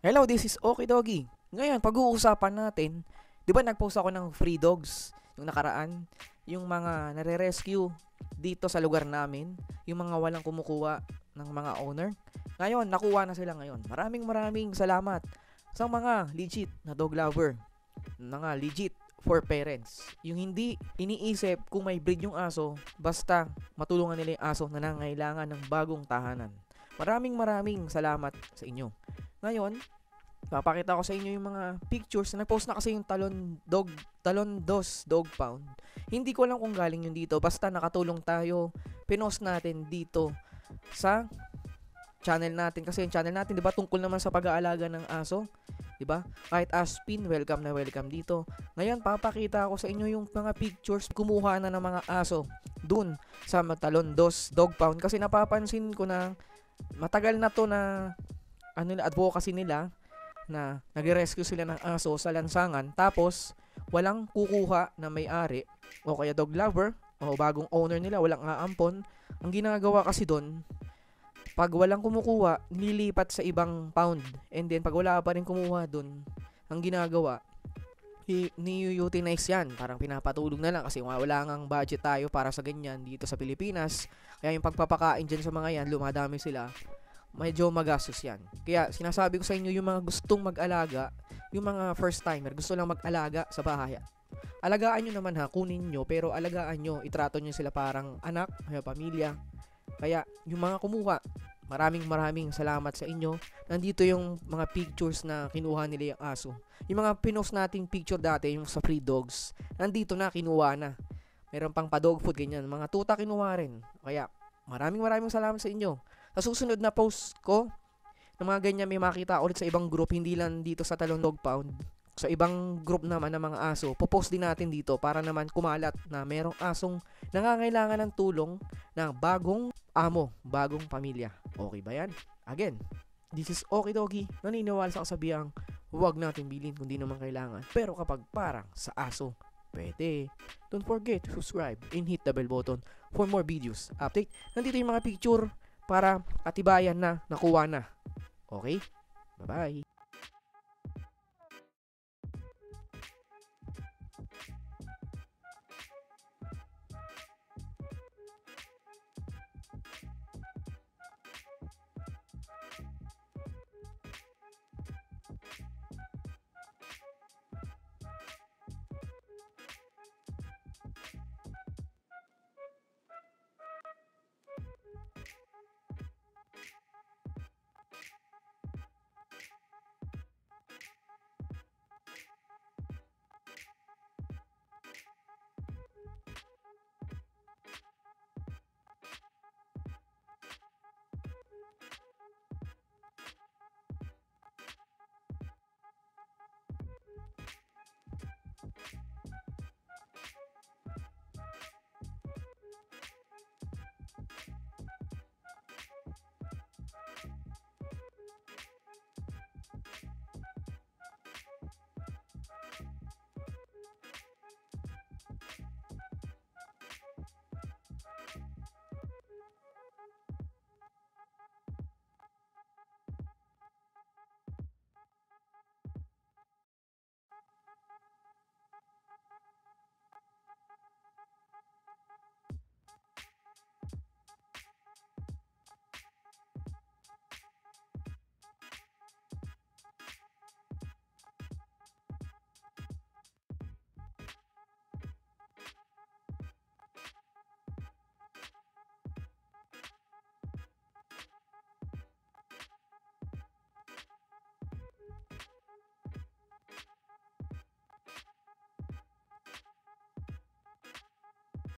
Hello, this is Okie Doggy. Ngayon, pag-uusapan natin, di ba nag-post ako ng free dogs yung nakaraan? Yung mga nare-rescue dito sa lugar namin, yung mga walang kumukuha ng mga owner. Ngayon, nakuha na sila ngayon. Maraming salamat sa mga legit na dog lover, mga legit for parents. Yung hindi iniisip kung may breed yung aso, basta matulungan nila yung aso na nangailangan ng bagong tahanan. Maraming salamat sa inyo. Ngayon, papakita ko sa inyo yung mga pictures na nag-post na kasi yung Talon Dos Dog Pound. Hindi ko alam kung galing yun dito, basta nakatulong tayo. Pinost natin dito sa channel natin kasi yung channel natin, 'di ba, tungkol naman sa pag-aalaga ng aso, 'di ba? Kahit Aspin, welcome na welcome dito. Ngayon, papakita ko sa inyo yung mga pictures kumuha na ng mga aso dun sa Talon Dos Dog Pound kasi napapansin ko na matagal na to na advocacy nila na nagre-rescue sila ng aso sa lansangan tapos walang kukuha na may-ari o kaya dog lover o bagong owner nila, walang aampon. Ang ginagawa kasi doon, pag walang kumukuha, nilipat sa ibang pound, and then pag wala pa rin kumuha doon, ang ginagawa, ni-utilize yan, parang pinapatulog na lang kasi wala ngang budget tayo para sa ganyan dito sa Pilipinas. Kaya yung pagpapakain dyan sa mga yan, lumadami sila, medyo magastos yan. Kaya sinasabi ko sa inyo, yung mga gustong mag-alaga, yung mga first timer, gusto lang mag-alaga sa bahay, alagaan nyo naman ha, kunin nyo, pero alagaan nyo, itrato nyo sila parang anak, pamilya. Kaya yung mga kumuha, maraming salamat sa inyo. Nandito yung mga pictures na kinuha nila yung aso. Yung mga pinost nating picture dati, yung sa free dogs, nandito na, kinuha na. Meron pang pa-dog food, ganyan. Mga tuta kinuha rin. Kaya maraming salamat sa inyo. Sa susunod na post ko, ng mga ganyan may makita ulit sa ibang group, hindi lang dito sa Talon Dog Pound. Sa ibang group naman ng mga aso, popost din natin dito para naman kumalat na merong asong nangangailangan ng tulong ng bagong amo, bagong pamilya. Okay ba yan? Again, this is Okie Doggy. Naniniwala sa kasabihang, huwag natin bilhin kung di naman kailangan. Pero kapag parang sa aso, pwede. Don't forget to subscribe and hit the bell button for more videos. Update, nandito yung mga picture para katibayan na nakuha na. Okay? Bye-bye.